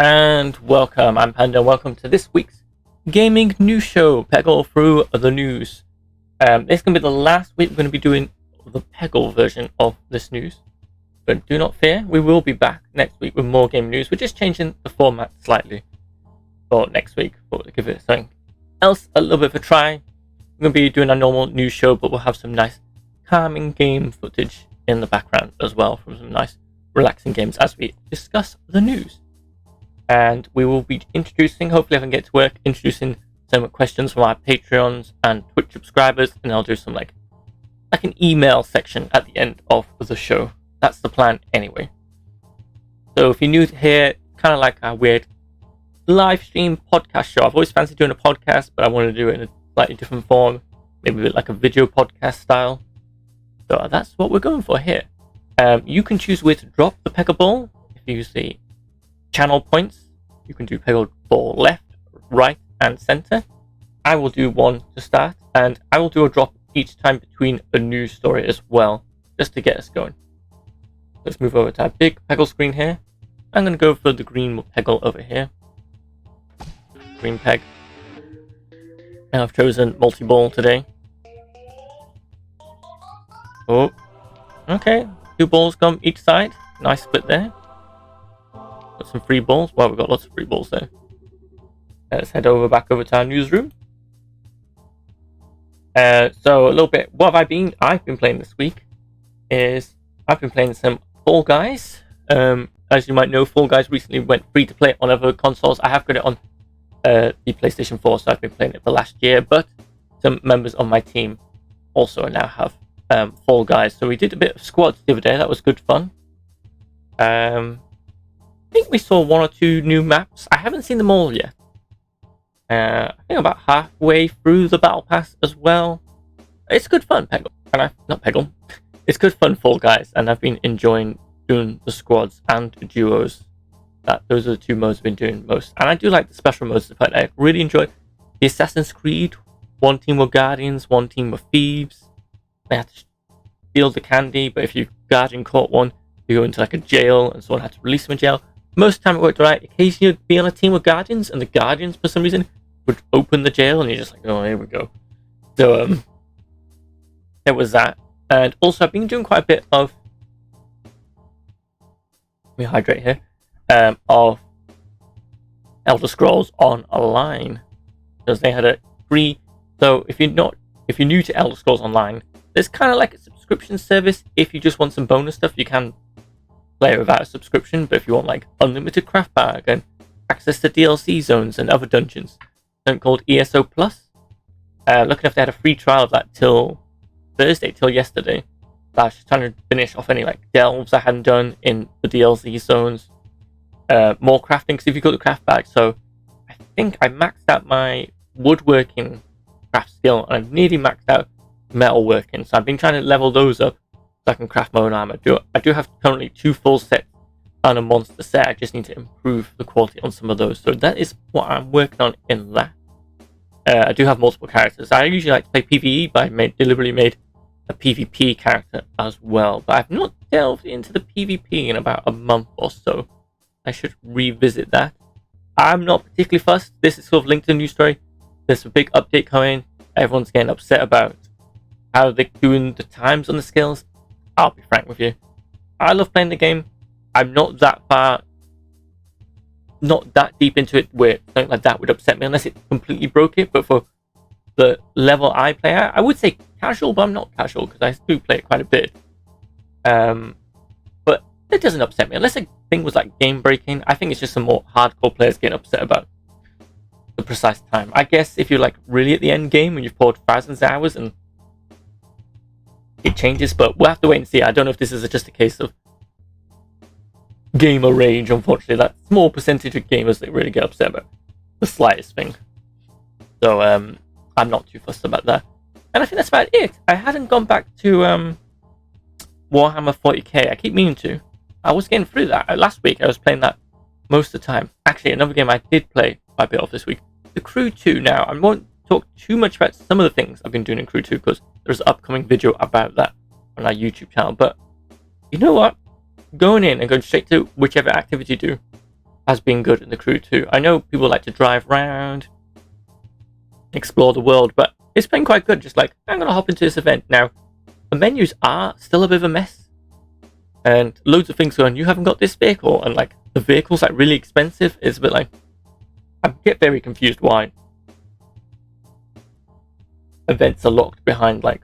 And welcome, I'm Panda. Welcome to this week's gaming news show, Peggle through the news. This is going to be the last week we're going to be doing the Peggle version of this news. But do not fear, we will be back next week with more game news. We're just changing the format slightly for next week, to give it something else a little bit of a try. We're going to be doing a normal news show, but we'll have some nice calming game footage in the background as well from some nice relaxing games as we discuss the news. And we will be introducing, hopefully I can get to work, introducing some questions from our Patreons and Twitch subscribers, and I'll do some like an email section at the end of the show. That's the plan anyway. So if you're new here, kind of like a weird live stream podcast show. I've always fancied doing a podcast, but I want to do it in a slightly different form, maybe a bit like a video podcast style. So that's what we're going for here. You can choose where to drop the Peggle ball. If you use the channel points, you can do Peggle ball left, right, and center. I will do one to start, and I will do a drop each time between a news story as well, just to get us going. Let's move over to our big Peggle screen here. I'm going to go for the green Peggle over here. Green peg. And I've chosen multi-ball today. Oh, okay. 2 balls come each side. Nice split there. Got some free balls. Well, we've got lots of free balls there. Let's head back over to our newsroom. So a little bit, what have I been? I've been playing this week is I've been playing some Fall Guys. As you might know, Fall Guys recently went free to play on other consoles. I have got it on the PlayStation 4, so I've been playing it for last year. But some members of my team also now have Fall Guys. So we did a bit of squads the other day. That was good fun. I think we saw 1 or 2 new maps. I haven't seen them all yet. I think about halfway through the Battle Pass as well. It's good fun, Peggle. Not Peggle. It's good fun, Fall Guys, and I've been enjoying doing the squads and duos. Those are the 2 modes I've been doing most. And I do like the special modes to play. I really enjoy the Assassin's Creed. 1 team were Guardians, 1 team were Thieves. They had to steal the candy, but if your Guardian caught one, you go into like a jail, and someone had to release them in jail. Most of the time it worked right. Occasionally you'd be on a team with Guardians, and the Guardians, for some reason, would open the jail, and you're just like, oh, here we go. So, there was that. And also, I've been doing quite a bit of... Let me hydrate here. Of Elder Scrolls Online. Because they had a free... So, if you're new to Elder Scrolls Online, there's kind of like a subscription service. If you just want some bonus stuff, you can play without a subscription, but if you want like unlimited craft bag and access to DLC zones and other dungeons, something called ESO Plus. Lucky enough, they had a free trial of that till Thursday, till yesterday. So I was just trying to finish off any like delves I hadn't done in the DLC zones. More crafting, because if you got the craft bag, so I think I maxed out my woodworking craft skill, and I've nearly maxed out metalworking, so I've been trying to level those up so I can craft my own armor. I do have currently 2 full sets and a monster set. I just need to improve the quality on some of those. So that is what I'm working on in that. I do have multiple characters. I usually like to play PvE, but I deliberately made a PvP character as well. But I've not delved into the PvP in about a month or so. I should revisit that. I'm not particularly fussed. This is sort of linked to the news story. There's a big update coming. Everyone's getting upset about how they're doing the times on the skills. I'll be frank with you. I love playing the game. I'm not that deep into it where something like that would upset me unless it completely broke it. But for the level I play at, I would say casual, but I'm not casual because I do play it quite a bit. But it doesn't upset me unless a thing was like game breaking. I think it's just some more hardcore players getting upset about the precise time. I guess if you're like really at the end game and you've poured thousands of hours and it changes, but we'll have to wait and see. I don't know if this is just a case of gamer rage, unfortunately. That small percentage of gamers that really get upset about the slightest thing. So I'm not too fussed about that. And I think that's about it. I hadn't gone back to Warhammer 40k. I keep meaning to. I was getting through that. Last week I was playing that most of the time. Actually, another game I did play quite a bit of this week. The Crew 2 now. I won't talk too much about some of the things I've been doing in Crew 2 because there's an upcoming video about that on our YouTube channel. But you know what? Going in and going straight to whichever activity you do, has been good in the crew too. I know people like to drive around, explore the world, but it's been quite good. Just like, I'm going to hop into this event. Now, the menus are still a bit of a mess. And loads of things going, you haven't got this vehicle. And like, the vehicle's like really expensive. It's a bit like, I get very confused why events are locked behind, like,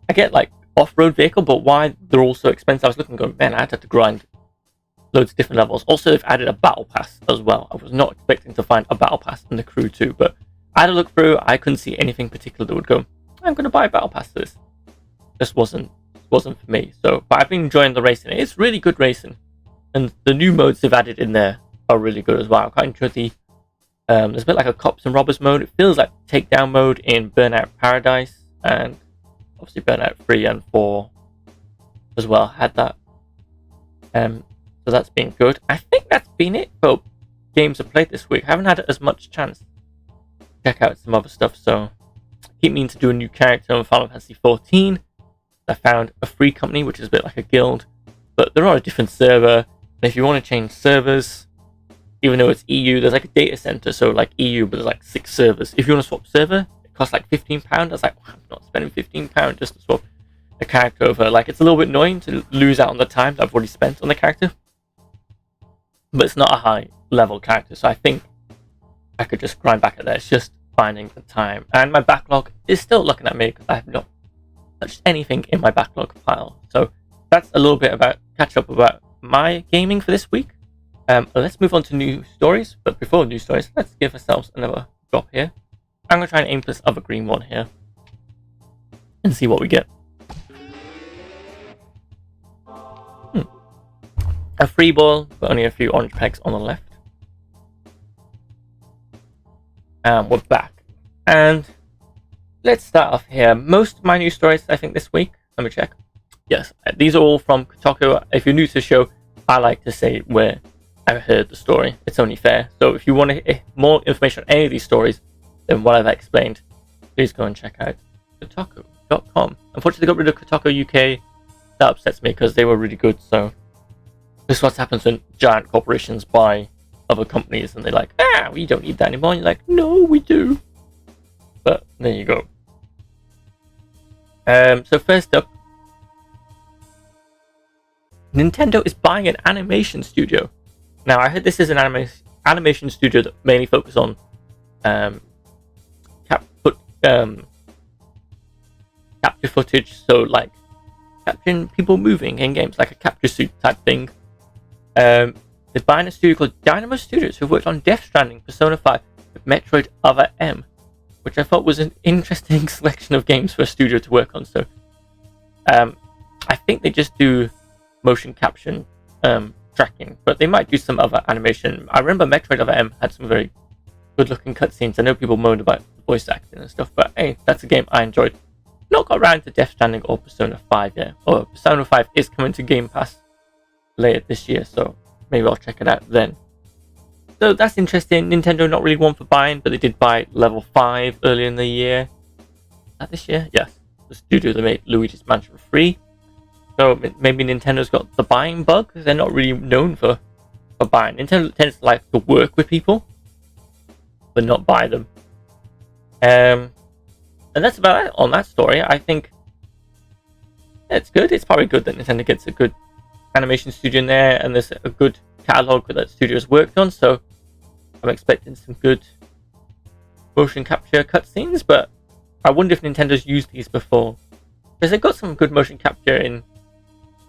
I get like off-road vehicle, but why they're all so expensive? I was looking going, man, I'd have to grind loads of different levels. Also, they've added a battle pass as well. I was not expecting to find a battle pass in the crew too, but I had a look through. I couldn't see anything particular that would go, I'm going to buy a battle pass for this. Just wasn't for me. So, but I've been enjoying the racing. It's really good racing, and the new modes they've added in there are really good as well. I quite enjoy the there's a bit like a cops and robbers mode. It feels like takedown mode in Burnout Paradise, and obviously Burnout 3 and 4 as well had that. So that's been good. I think that's been it for games I've played this week. I haven't had as much chance to check out some other stuff, so I keep meaning to do a new character on Final Fantasy 14. I found a free company, which is a bit like a guild, but they're on a different server. And if you want to change servers, even though it's EU, there's like a data center, so like EU, but there's like 6 servers. If you want to swap server, it costs like £15. I was like, I'm not spending £15 just to swap a character over. Like, it's a little bit annoying to lose out on the time that I've already spent on the character, but it's not a high level character, so I think I could just grind back at there. It's just finding the time, and my backlog is still looking at me because I have not touched anything in my backlog pile. So that's a little bit about catch up about my gaming for this week. Let's move on to new stories, but before new stories, let's give ourselves another drop here. I'm going to try and aim for this other green one here and see what we get. A free ball, but only a few orange pegs on the left. And we're back. And let's start off here. Most of my news stories, I think, this week. Let me check. Yes, these are all from Kotaku. If you're new to the show, I like to say where I heard the story. It's only fair. So if you want more information on any of these stories than what I've explained, please go and check out Kotaku.com. Unfortunately, they got rid of Kotaku UK. That upsets me because they were really good. So this is what happens when giant corporations buy other companies and they're like, we don't need that anymore. And you're like, no, we do. But there you go. So first up, Nintendo is buying an animation studio. Now, I heard this is an animation studio that mainly focus on capture footage, so like capturing people moving in games, like a capture suit type thing. They're buying a studio called Dynamo Studios, who've worked on Death Stranding, Persona 5, Metroid Other M, which I thought was an interesting selection of games for a studio to work on. So I think they just do motion caption tracking, but they might do some other animation. I remember Metroid Other M had some very good looking cutscenes. I know people moaned about voice acting and stuff, but hey, that's a game I enjoyed. Not got around to Death Stranding or Persona 5 yet. Or Persona 5 is coming to Game Pass later this year, so maybe I'll check it out then. So that's interesting. Nintendo not really one for buying, but they did buy Level 5 earlier in the year. This year? Yes. The studio that made Luigi's Mansion 3. So maybe Nintendo's got the buying bug, because they're not really known for buying. Nintendo tends to like to work with people, but not buy them. And that's about it on that story. I think it's good. It's probably good that Nintendo gets a good animation studio in there, and there's a good catalog that studio's worked on. So I'm expecting some good motion capture cutscenes, but I wonder if Nintendo's used these before, because they've got some good motion capture in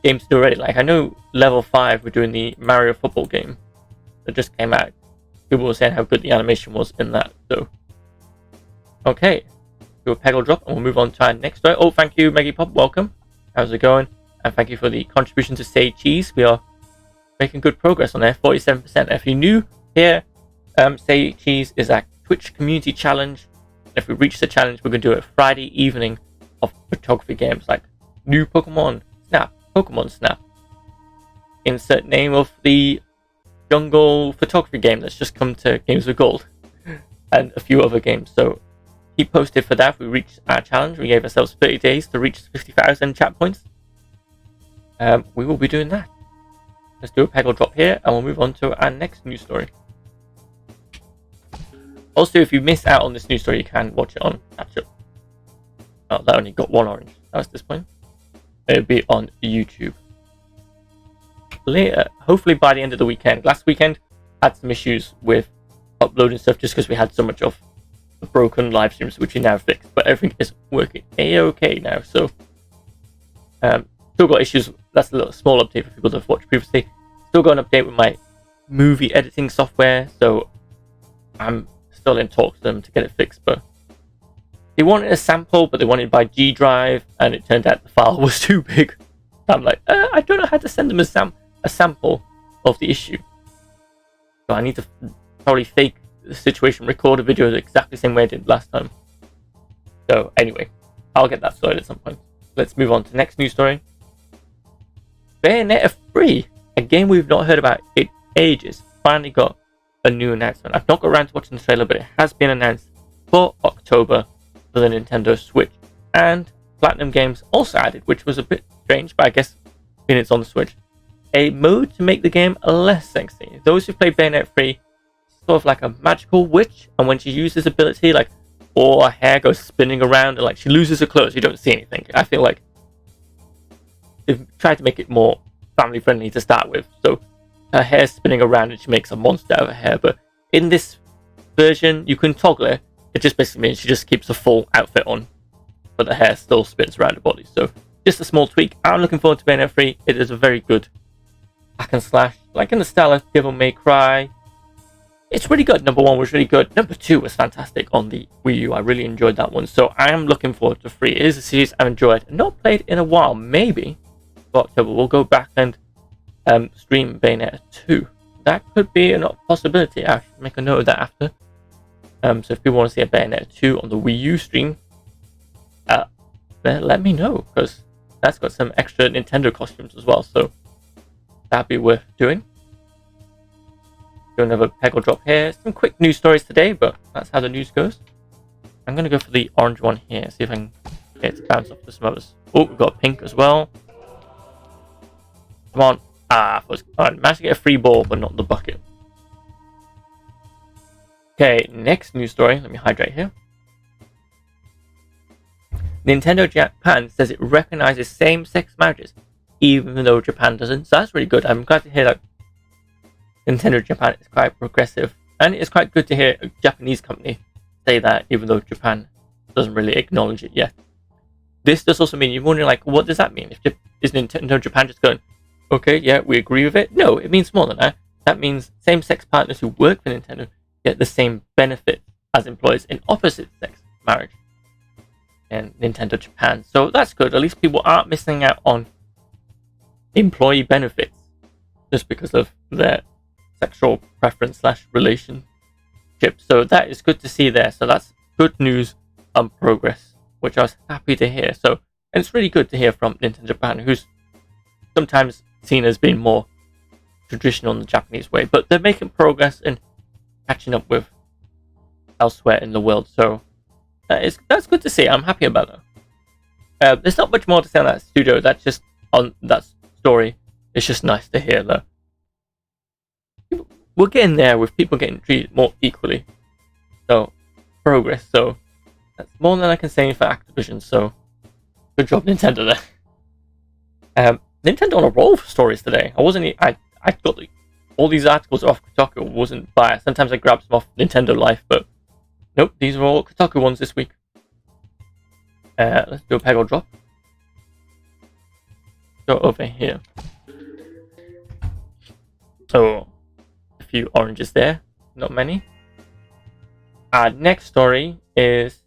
games already. Like, I know Level 5 were doing the Mario football game that just came out. People were saying how good the animation was in that. So, okay, do a Peggle drop and we'll move on to our next story. Oh, thank you, Meggie.Pop. Welcome. How's it going? And thank you for the contribution to Say Cheese. We are making good progress on there, 47%. If you're new here, Say Cheese is our Twitch community challenge. If we reach the challenge, we're going to do it Friday evening of photography games like new Pokemon Snap. Insert name of the jungle photography game that's just come to Games with Gold, and a few other games. So keep posted for that. If we reach our challenge, we gave ourselves 30 days to reach 50,000 chat points. We will be doing that. let's do a Peggle drop here, and we'll move on to our next news story. Also, if you miss out on this news story, you can watch it on catch up. Oh, that only got 1 orange. That was disappointing. It'll be on YouTube later, hopefully by the end of the weekend. Last weekend had some issues with uploading stuff just because we had so much of the broken live streams, which we now fixed, but everything is working a-okay now. So still got issues. That's a little small update for people that have watched previously. Still got an update with my movie editing software, so I'm still in talks with them to get it fixed. But they wanted a sample, but they wanted it by G drive, and it turned out the file was too big. I'm like, I don't know how to send them a sample of the issue. So I need to probably fake the situation, record a video exactly the same way I did last time. So anyway, I'll get that sorted at some point. Let's move on to the next news story. Bayonetta 3, a game we've not heard about in ages, finally got a new announcement. I've not got around to watching the trailer, but it has been announced for October for the Nintendo Switch. And Platinum Games also added, which was a bit strange, but I guess being it's on the Switch, a mode to make the game less sexy. Those who play Bayonetta 3, sort of like a magical witch, and when she uses ability, like all her hair goes spinning around and like she loses her clothes, you don't see anything. I feel like they've tried to make it more family friendly to start with, so her hair's spinning around and she makes a monster out of her hair. But in this version, you can toggle it. It just basically means she just keeps a full outfit on, but the hair still spins around her body. So just a small tweak. I'm looking forward to Bayonetta 3. It is a very good hack and slash, like in the style of Devil May Cry. It's really good. Number 1 was really good. Number 2 was fantastic on the Wii U. I really enjoyed that one. So I am looking forward to 3. It is a series I've enjoyed. Not played in a while. Maybe for October we'll go back and stream Bayonetta 2. That could be a possibility. I should make a note of that after. So if people want to see a Bayonetta 2 on the Wii U stream, then let me know, because that's got some extra Nintendo costumes as well. So that'd be worth doing. Do another Peggle drop here. Some quick news stories today, but that's how the news goes. I'm going to go for the orange one here, see if I can get it to bounce off to some others. Oh, we've got pink as well. Come on. I managed to get a free ball, but not the bucket. Okay, next news story. Let me hydrate here. Nintendo Japan says it recognizes same-sex marriages, even though Japan doesn't. So that's really good. I'm glad to hear that Nintendo Japan is quite progressive, and it's quite good to hear a Japanese company say that, even though Japan doesn't really acknowledge it yet. This does also mean you're wondering, like, what does that mean? Is Nintendo Japan just going, okay, yeah, we agree with it? No, it means more than that. That means same-sex partners who work for Nintendo get the same benefit as employees in opposite-sex marriage in Nintendo Japan. So that's good. At least people aren't missing out on employee benefits just because of their sexual preference / relationship. So that is good to see there. So that's good news on progress, which I was happy to hear. So, and it's really good to hear from Nintendo Japan, who's sometimes seen as being more traditional in the Japanese way, but they're making progress and catching up with elsewhere in the world. So that's good to see. I'm happy about that. There's not much more to say on that studio. That's just on that story. It's just nice to hear that we're getting there with people getting treated more equally. So progress. So that's more than I can say for Activision. So good job, Nintendo there. Nintendo on a roll for stories today. I got all these articles off Kotaku. Wasn't biased. Sometimes I grab some off Nintendo Life, but nope, these are all Kotaku ones this week. Let's do a Peggle drop. Go over here. So a few oranges there, not many. Our next story is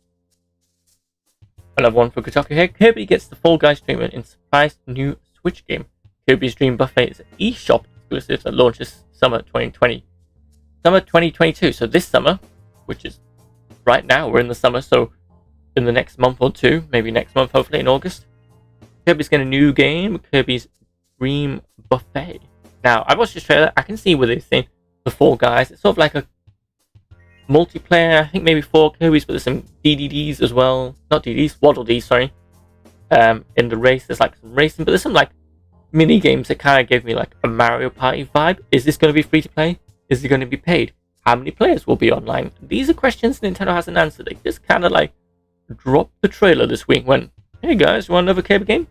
another one for Kotaku here. Kirby gets the Fall Guys treatment in surprise new Switch game. Kirby's Dream Buffet is an eShop exclusive that launches summer 2020. Summer 2022. So this summer, which is right now, we're in the summer, so in the next month or two, maybe next month, hopefully in August, Kirby's getting a new game, Kirby's Dream Buffet. Now, I watched this trailer, I can see where they're saying the Fall Guys. It's sort of like a multiplayer, I think maybe 4 Kirby's, but there's some DDDs as well. Not DDs, Waddle Dees, sorry. In the race, there's like some racing, but there's some like mini games that kind of gave me like a Mario Party vibe. Is this going to be free to play? Is it going to be paid? How many players will be online? These are questions Nintendo hasn't answered. They just kind of like dropped the trailer this week when, hey guys, you want another Kirby game?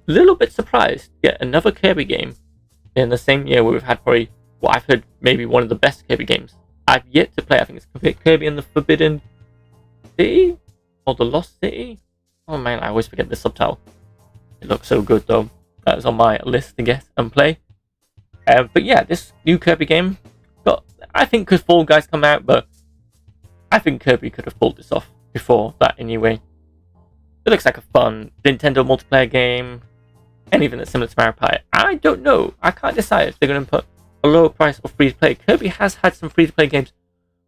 A little bit surprised to get another Kirby game in the same year where we've had probably what I've heard maybe one of the best Kirby games. I've yet to play. I think it's Kirby and the Forbidden City or the Lost City. Oh man, I always forget the subtitle. It looks so good though. That is on my list to get and play. But yeah, this new Kirby game got, I think, could Fall Guys come out, but I think Kirby could have pulled this off before that anyway. It looks like a fun Nintendo multiplayer game. Anything that's similar to Mario Party. I don't know. I can't decide if they're going to put a lower price or free to play. Kirby has had some free to play games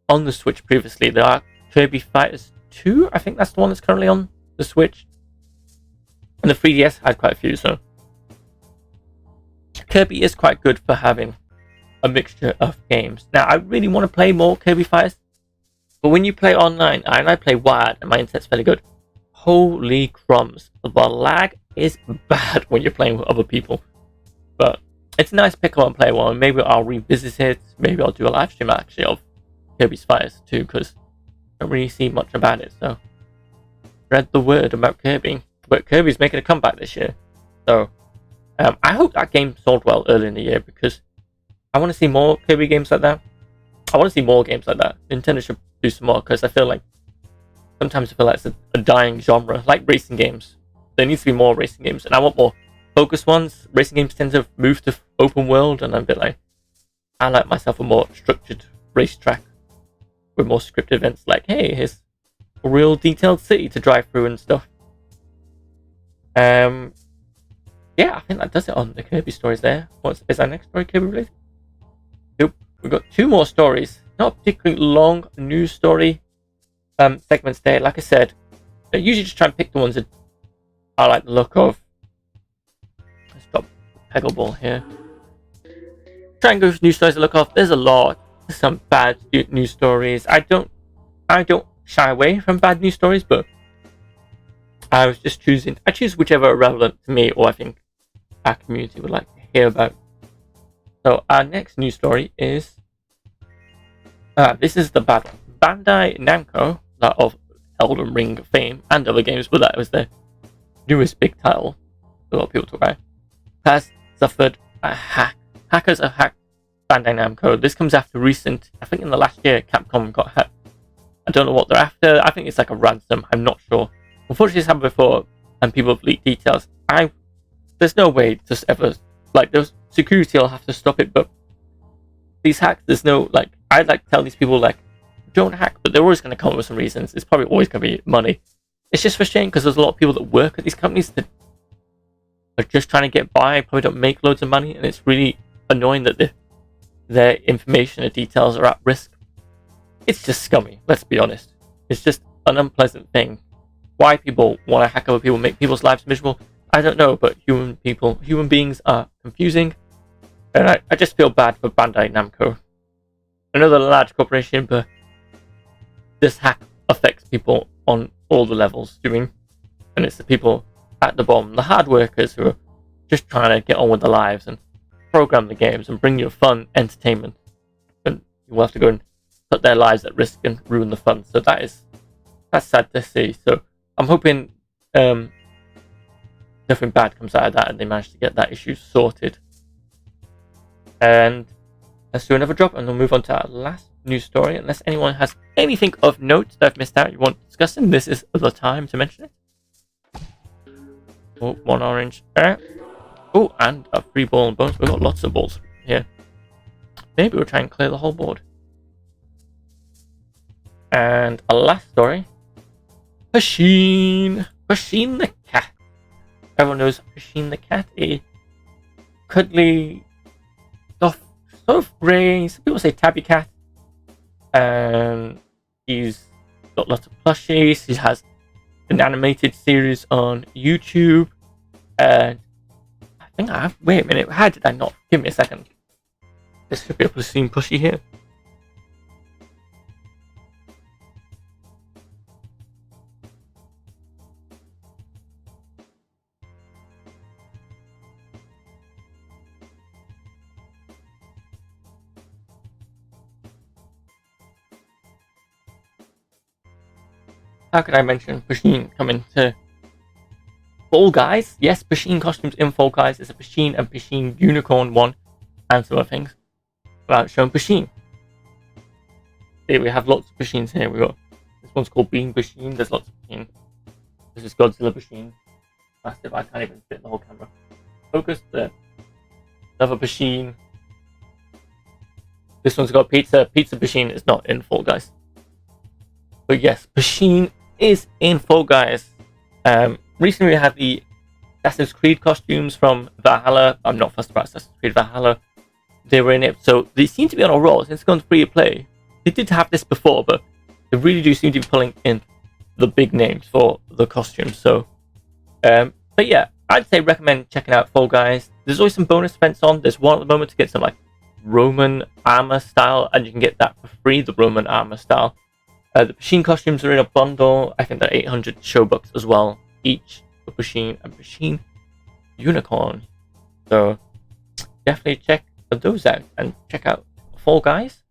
on the Switch previously. There are Kirby Fighters 2. I think that's the one that's currently on the Switch. And the 3DS had quite a few, so Kirby is quite good for having a mixture of games. Now, I really want to play more Kirby Fighters, but when you play online, and I play wired, and my internet's fairly good, holy crumbs, the lag is bad when you're playing with other people. But it's a nice pick up and play one. Maybe I'll revisit it. Maybe I'll do a live stream actually of Kirby's Fighters too, because I don't really see much about it. So spread the word about Kirby. But Kirby's making a comeback this year, so I hope that game sold well early in the year, because I want to see more Kirby games like that. I want to see more games like that. Nintendo should do some more, because sometimes I feel like it's a dying genre, like racing games. There needs to be more racing games, and I want more focused ones. Racing games tend to move to open world, and I'm a bit like, I like myself a more structured racetrack with more scripted events, like, hey, here's a real detailed city to drive through and stuff. Yeah, I think that does it on the Kirby stories there. Is our next story Kirby related? Nope. We've got 2 more stories. Not particularly long news story segments there. Like I said, I usually just try and pick the ones that I like the look of. Let's drop Peggle ball here. Try and go for news stories to look off. There's a lot. Some bad news stories. I don't shy away from bad news stories, but I was just choosing. I choose whichever are relevant to me, or I think our community would like to hear about. So our next news story is this is the bad one. Bandai Namco, that of Elden Ring fame and other games, but that was their newest big title a lot of people talk about, has suffered a hack. Hackers have hacked Bandai Namco. This comes after recent, I think in the last year, Capcom got hacked. I don't know what they're after. I think it's like a ransom. I'm not sure. Unfortunately, it's happened before, and people have leaked details. There's no way to ever, like, there's security will have to stop it, but these hacks, there's no, like, I'd like to tell these people, like, don't hack, but they're always going to come up with some reasons. It's probably always going to be money. It's just frustrating because there's a lot of people that work at these companies that are just trying to get by, probably don't make loads of money, and it's really annoying that their information or details are at risk. It's just scummy, let's be honest. It's just an unpleasant thing. Why people want to hack other people, make people's lives miserable, I don't know, but human beings are confusing, and I just feel bad for Bandai Namco. Another large corporation, but this hack affects people on all the levels, and it's the people at the bottom, the hard workers who are just trying to get on with their lives and program the games and bring you fun entertainment, and you will have to go and put their lives at risk and ruin the fun. So that's sad to see. So I'm hoping nothing bad comes out of that and they manage to get that issue sorted. And let's do another drop and we'll move on to our last news story. Unless anyone has anything of note that I've missed out you want discussing, this is the time to mention it. Oh, 1 orange. Oh, and a free ball and bonus. We've got lots of balls here. Maybe we'll try and clear the whole board. And a last story. Pusheen the cat. Everyone knows Pusheen the cat, a cuddly, soft, sort of grey, some people say tabby cat. He's got lots of plushies. He has an animated series on YouTube. And I think I have. Wait a minute, how did I not? Give me a second. This should be a Pusheen plushie here. how could I mention Pasheen coming to Fall Guys? Yes, Pasheen costumes in Fall Guys. There's a Pasheen and Pasheen unicorn one, and some other things about showing Pasheen. Here we have lots of Pasheens here. We got this one's called BeanBun. There's lots of Pasheen. This is Godzilla Pasheen. Massive. I can't even fit in the whole camera. Focus there. Another Pasheen. This one's got pizza. Pizza Pasheen is not in Fall Guys. But yes, Pasheen is in Fall Guys. Recently we had the Assassin's Creed costumes from Valhalla. I'm not fussed about Assassin's Creed Valhalla. They were in it, so they seem to be on a roll since it's gone free to play. They did have this before, but they really do seem to be pulling in the big names for the costumes. So, but yeah, I'd say recommend checking out Fall Guys. There's always some bonus events on. There's one at the moment to get some like Roman armor style, and you can get that for free, the Roman armor style. The Pasheen costumes are in a bundle. I think they're 800 Showbucks as well, each for Pasheen and Pasheen Unicorn. So definitely check those out and check out Fall Guys.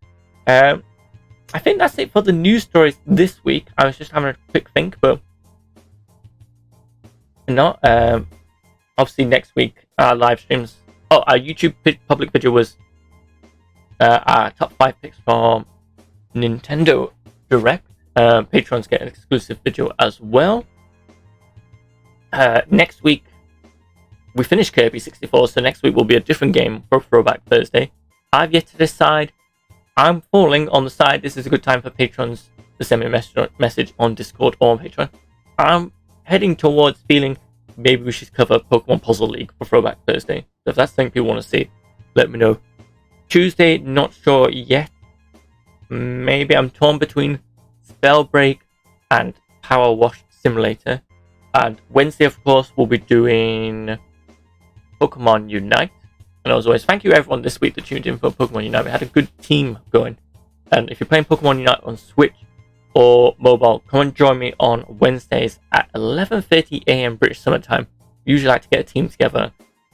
I think that's it for the news stories this week. I was just having a quick think, but not. Obviously next week our live streams. Oh, our YouTube public video was our top 5 picks from Nintendo Direct. Patrons get an exclusive video as well. Next week we finish Kirby 64, so next week will be a different game for Throwback Thursday. I've yet to decide. I'm falling on the side. This is a good time for patrons to send me a message on Discord or on Patreon. I'm heading towards feeling maybe we should cover Pokemon Puzzle League for Throwback Thursday. So if that's something people want to see, let me know. Tuesday, not sure yet. Maybe I'm torn between Spell Break and Power Wash Simulator. And Wednesday, of course, we'll be doing Pokemon Unite. And as always, thank you everyone this week that tuned in for Pokemon Unite. We had a good team going. And if you're playing Pokemon Unite on Switch or mobile, come and join me on Wednesdays at 11:30 AM British Summer Time. We usually like to get a team together,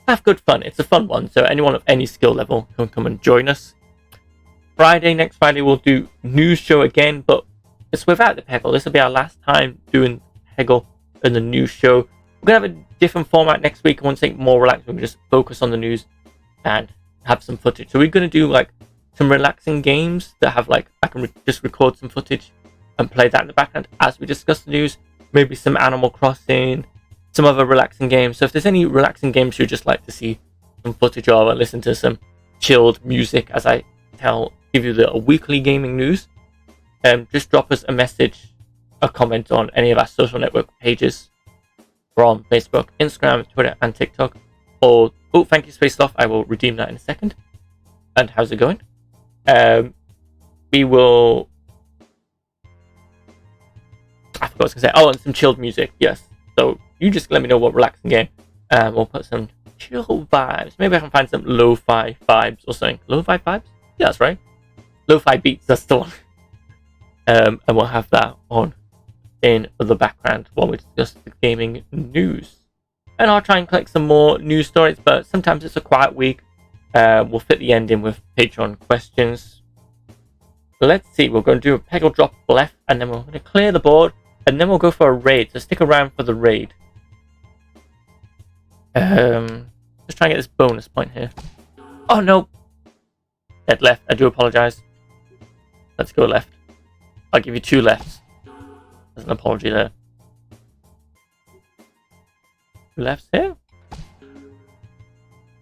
have good fun. It's a fun one, so anyone of any skill level can come and join us. Next Friday, we'll do news show again, but it's without the Peggle. This will be our last time doing Peggle in the news show. We're going to have a different format next week. I want to take more relaxed. We can just focus on the news and have some footage. So we're going to do like some relaxing games that have like, I can just record some footage and play that in the background as we discuss the news. Maybe some Animal Crossing, some other relaxing games. So if there's any relaxing games you'd just like to see some footage of, or listen to some chilled music as I give you the weekly gaming news, just drop us a message, a comment on any of our social network pages. We're on Facebook, Instagram, Twitter, and TikTok. Or, oh, thank you, Space Off. I will redeem that in a second. And how's it going? We will. I forgot what I was going to say. Oh, and some chilled music. Yes. So you just let me know what relaxing game. We'll put some chill vibes. Maybe I can find some lo-fi vibes or something. Lo-fi vibes? Yeah, that's right. Lo-fi beats. That's the one. And we'll have that on in the background while we discuss the gaming news. And I'll try and collect some more news stories, but sometimes it's a quiet week. We'll fit the end in with Patreon questions. Let's see, we're going to do a Peggle drop left, and then we're going to clear the board, and then we'll go for a raid, so stick around for the raid. Just try and get this bonus point here. Oh no! Dead left, I do apologise. Let's go left. I'll give you 2 lefts. There's an apology there. 2 lefts here.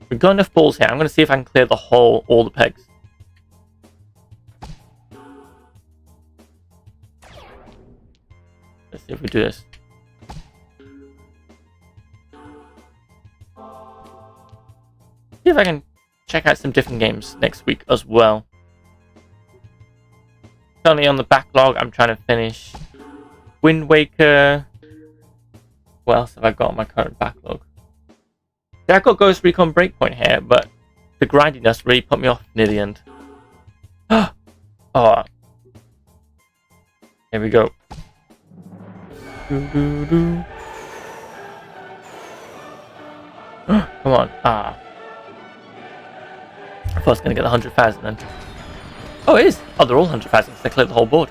We've got enough balls here. I'm going to see if I can clear all the pegs. Let's see if we do this. See if I can check out some different games next week as well. Currently on the backlog, I'm trying to finish Wind Waker. What else have I got on my current backlog? Yeah, I got Ghost Recon Breakpoint here, but the grindiness really put me off near the end. Oh. Here we go. Come on. I thought I was going to get the 100,000 then. Oh, it is. Oh, they're all 100,000 because they cleared the whole board.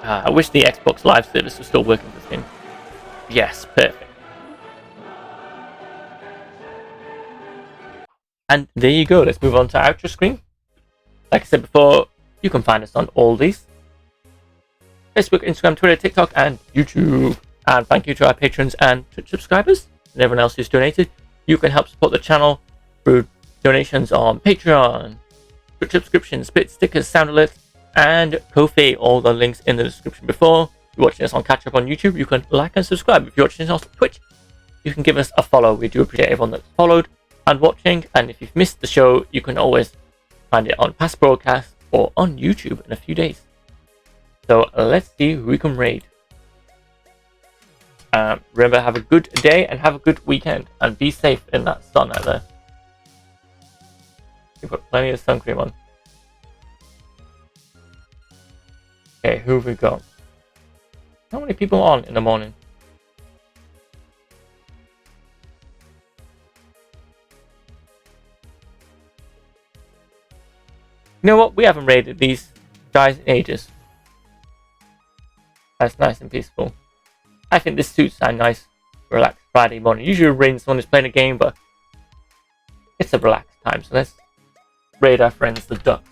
I wish the Xbox Live service was still working for this game. Yes, perfect. And there you go. Let's move on to outro screen. Like I said before, you can find us on all these: Facebook, Instagram, Twitter, TikTok, and YouTube. And thank you to our patrons and Twitch subscribers and everyone else who's donated. You can help support the channel through donations on Patreon, Twitch subscriptions, bits, stickers, sound alerts, and Ko-fi. All the links in the description before. If you're watching us on Catch Up on YouTube, you can like and subscribe. If you're watching us on Twitch, you can give us a follow. We do appreciate everyone that's followed and watching. And if you've missed the show, you can always find it on past broadcasts or on YouTube in a few days. So let's see who we can raid. Remember, have a good day and have a good weekend, and be safe in that sun out there. You've got plenty of sun cream on. Okay, who have we got? How many people on in the morning? You know what? We haven't raided these guys in ages. That's nice and peaceful. I think this suits a nice, relaxed Friday morning. Usually raiding someone who's playing a game, but it's a relaxed time. So let's raid our friends, the ducks.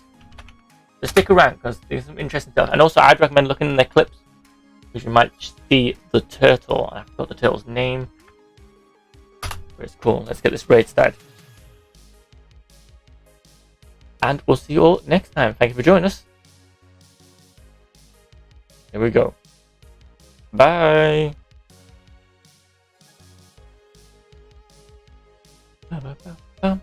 So stick around because there's some interesting stuff. And also, I'd recommend looking in their clips, because you might see the turtle. I forgot the turtle's name. But it's cool. Let's get this raid started. And we'll see you all next time. Thank you for joining us. Here we go. Bye. Ba-da-ba-bum.